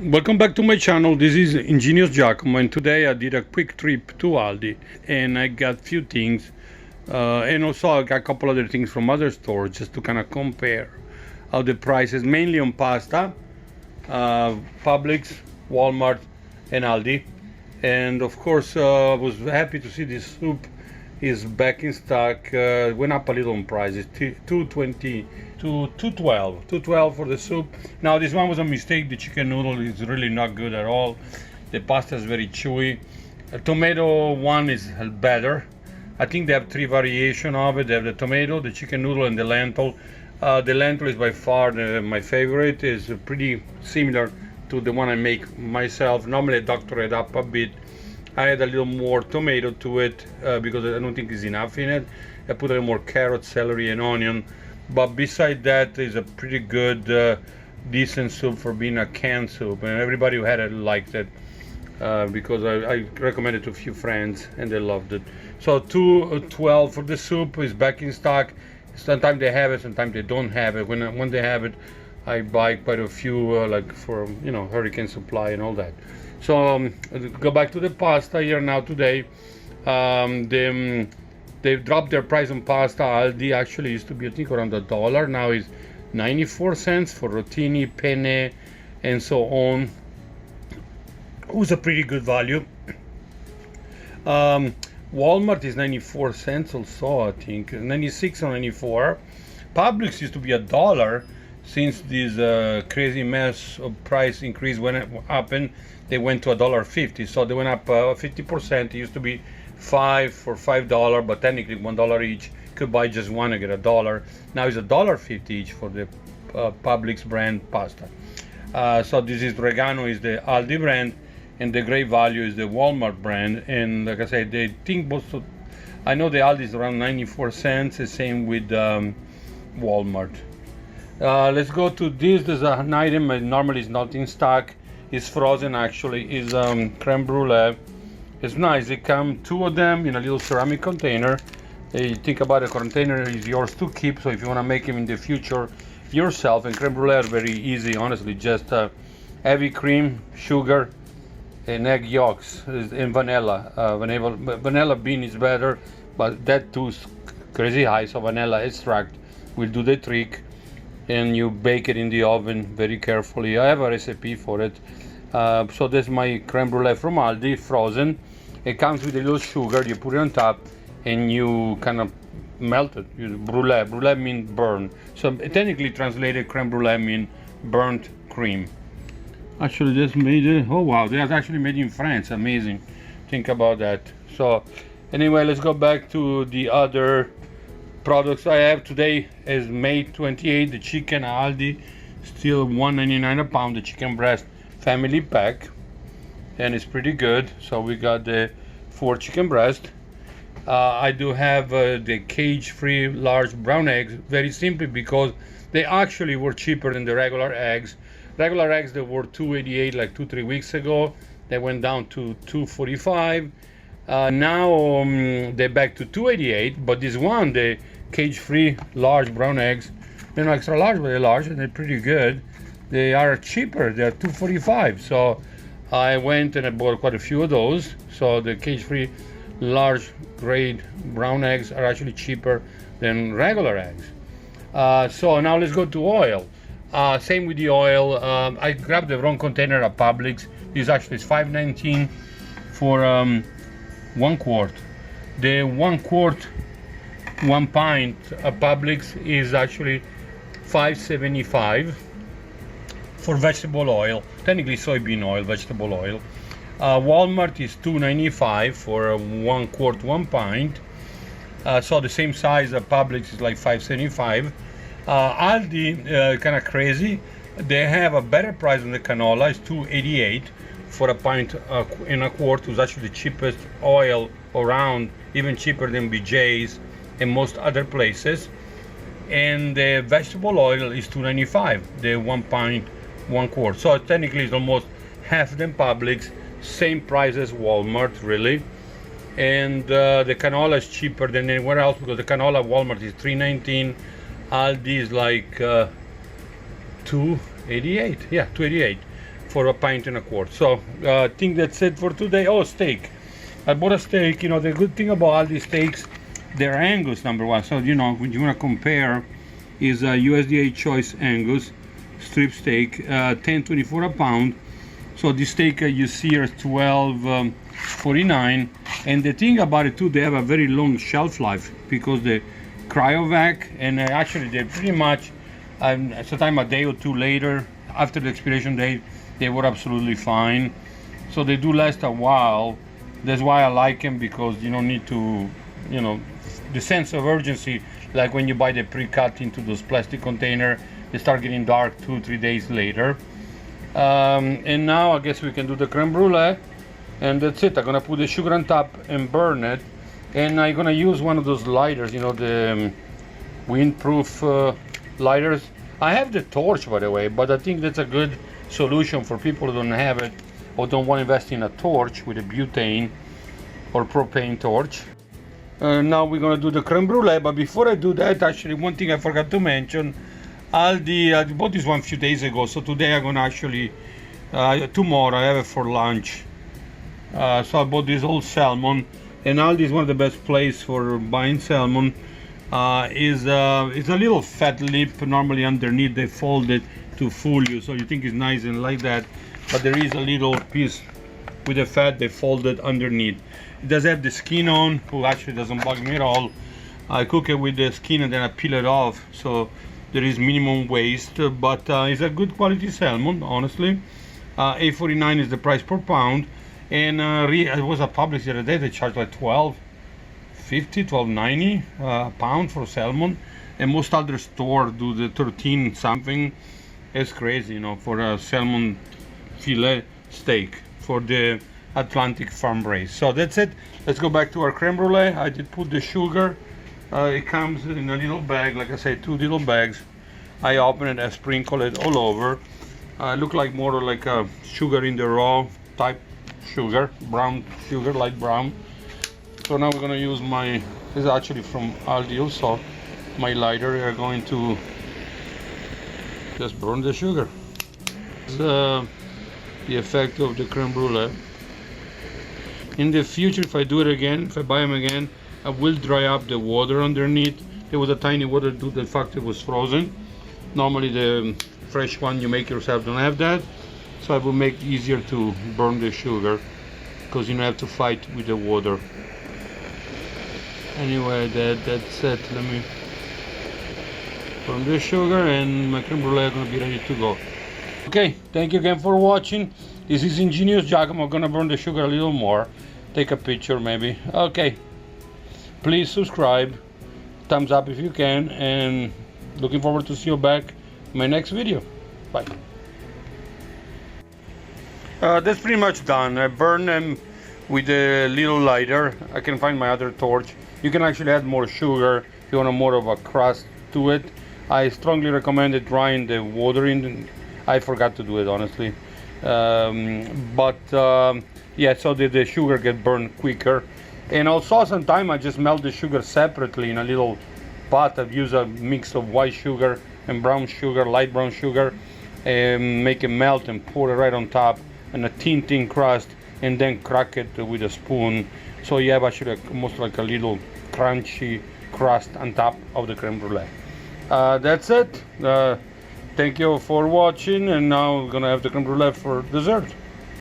Welcome back to my channel. This is Ingenious Giacomo, and today I did a quick trip to Aldi and I got few things and also I got a couple other things from other stores just to kind of compare how the prices, mainly on pasta, Publix, Walmart and Aldi. And of course I was happy to see this soup is back in stock. Went up a little on price. It's 220 to 212 for the soup. Now this one was a mistake. The chicken noodle is really not good at all. The pasta is very chewy. The tomato one is better. I think they have three variation of it. They have the tomato, the chicken noodle and the lentil. The lentil is by far my favorite. It's pretty similar to the one I make myself. Normally I doctor it up a bit. I add a little more tomato to it because I don't think it's enough in it. I put a little more carrot, celery and onion. But beside that, it's a pretty good, decent soup for being a canned soup. And everybody who had it liked it because I recommended it to a few friends and they loved it. So 212 for the soup is back in stock. Sometimes they have it, sometimes they don't have it. When they have it, I buy quite a few like for, hurricane supply and all that. So go back to the pasta here now today. They've dropped their price on pasta. Aldi actually used to be I think around $1. Now it's 94 cents for rotini, penne, and so on. It was a pretty good value. Walmart is 94 cents also, I think 96 or 94. Publix used to be $1. Since this crazy mess of price increase when it happened, they went to $1.50. So they went up 50%. It used to be $5 for $5, but technically $1 each. Could buy just one and get $1. Now it's $1.50 each for the Publix brand pasta. So this is Regano is the Aldi brand, and the Great Value is the Walmart brand. And like I said, they think most of, I know the Aldi is around 94 cents. The same with Walmart. Let's go to this. There's an item that normally is not in stock. It's frozen actually. Is creme brulee. It's nice. They come two of them in a little ceramic container. You think about a container is yours to keep. So if you want to make them in the future yourself, and creme brulee are very easy. Honestly, just heavy cream, sugar, and egg yolks and vanilla. Vanilla bean is better, but that too is crazy high. So vanilla extract will do the trick. And you bake it in the oven very carefully. I have a recipe for it. So that's my creme brulee from Aldi, frozen. It comes with a little sugar. You put it on top and you kind of melt it. Brulee. Brulee means burn. So technically translated, creme brulee means burnt cream. Actually, this made it. Oh wow, that's actually made in France. Amazing. Think about that. So anyway, let's go back to the other products I have today. Is May 28. The chicken Aldi, still $1.99 a pound. The chicken breast family pack, and it's pretty good. So we got the 4 chicken breast. I do have the cage-free large brown eggs, very simply because they actually were cheaper than the regular eggs. Regular eggs that were $2.88 like 2-3 weeks ago. They went down to $2.45. Now they're back to $2.88. But this one, the cage-free large brown eggs, they're not extra large, but they're large and they're pretty good. They are cheaper. They're $2.45. So I went and I bought quite a few of those. So the cage-free large grade brown eggs are actually cheaper than regular eggs. So now let's go to oil. Same with the oil. I grabbed the wrong container at Publix. This actually is $5.19 for 1 quart. The 1 quart 1 pint at Publix is actually $5.75 for vegetable oil. Technically soybean oil, vegetable oil. Walmart is $2.95 for 1 quart 1 pint. So the same size at Publix is like $5.75. Aldi, kind of crazy. They have a better price than the canola. It's $2.88 for a pint in a quart. It's actually the cheapest oil around, even cheaper than BJ's and most other places. And the vegetable oil is $2.95, the 1 pint 1 quart. So technically it's almost half than Publix, same price as Walmart really. And the canola is cheaper than anywhere else because the canola at Walmart is $3.19. Aldi is like $2.88. Yeah, $2.88. for a pint and a quart. So I think that's it for today. Oh, steak. I bought a steak. You know, the good thing about all these steaks, they're Angus, number one. So, you know, when you want to compare, is a USDA choice Angus strip steak, 10.24 a pound. So this steak you see here is 12.49. And the thing about it too, they have a very long shelf life because the cryovac, and actually they're pretty much sometime a day or two later after the expiration date, they were absolutely fine. So they do last a while. That's why I like them, because you don't need to, you know, the sense of urgency, like when you buy the pre-cut into those plastic container, they start getting dark 2-3 days later. And now I guess we can do the creme brulee, and that's it. I'm gonna put the sugar on top and burn it, and I'm gonna use one of those lighters, you know, the windproof lighters. I have the torch, by the way, but I think that's a good solution for people who don't have it or don't want to invest in a torch with a butane or propane torch. Now we're gonna do the creme brulee, but before I do that, actually one thing I forgot to mention, Aldi, I bought this one a few days ago, so today I'm gonna actually, tomorrow I have it for lunch. So I bought this old salmon, and Aldi is one of the best places for buying salmon. It's a little fat lip, normally underneath they fold it to fool you, so you think it's nice and like that, but there is a little piece with the fat they folded underneath. It does have the skin on, who actually doesn't bug me at all. I cook it with the skin and then I peel it off, so there is minimum waste, but it's a good quality salmon, honestly. $8.49 is the price per pound, and it was a Publix the other day, they charged like $12.50, $12.90 a pound for salmon, and most other stores do the 13 something. It's crazy, you know, for a salmon fillet steak for the Atlantic farm raised. So that's it. Let's go back to our creme brulee. I did put the sugar. It comes in a little bag, like I said, 2 little bags. I open it, I sprinkle it all over. Look like more like a sugar in the raw type sugar, brown sugar, light brown. So now we're gonna use this is actually from Aldi also, my lighter. We are going to just burn the sugar. This is the effect of the creme brulee. In the future, if I do it again, if I buy them again, I will dry up the water underneath. There was a tiny water due to the fact it was frozen. Normally the fresh one you make yourself don't have that, so I will make it easier to burn the sugar, because you don't have to fight with the water. Anyway, that's it. Let me burn the sugar, and my creme brulee is going to be ready to go. Okay, thank you again for watching. This is Ingenious Giacomo. I'm going to burn the sugar a little more. Take a picture maybe. Okay, please subscribe, thumbs up if you can, and looking forward to see you back in my next video. Bye. That's pretty much done. I burned them with a little lighter. I can find my other torch. You can actually add more sugar if you want more of a crust to it. I strongly recommend it drying the water in. I forgot to do it, honestly. Yeah, so the sugar get burned quicker. And also sometimes I just melt the sugar separately in a little pot. I've used a mix of white sugar and brown sugar, light brown sugar, and make it melt and pour it right on top and a thin crust, and then crack it with a spoon. So you have actually almost like a little crunchy crust on top of the creme brulee. That's it. Thank you for watching, and now we're gonna have the creme brulee for dessert.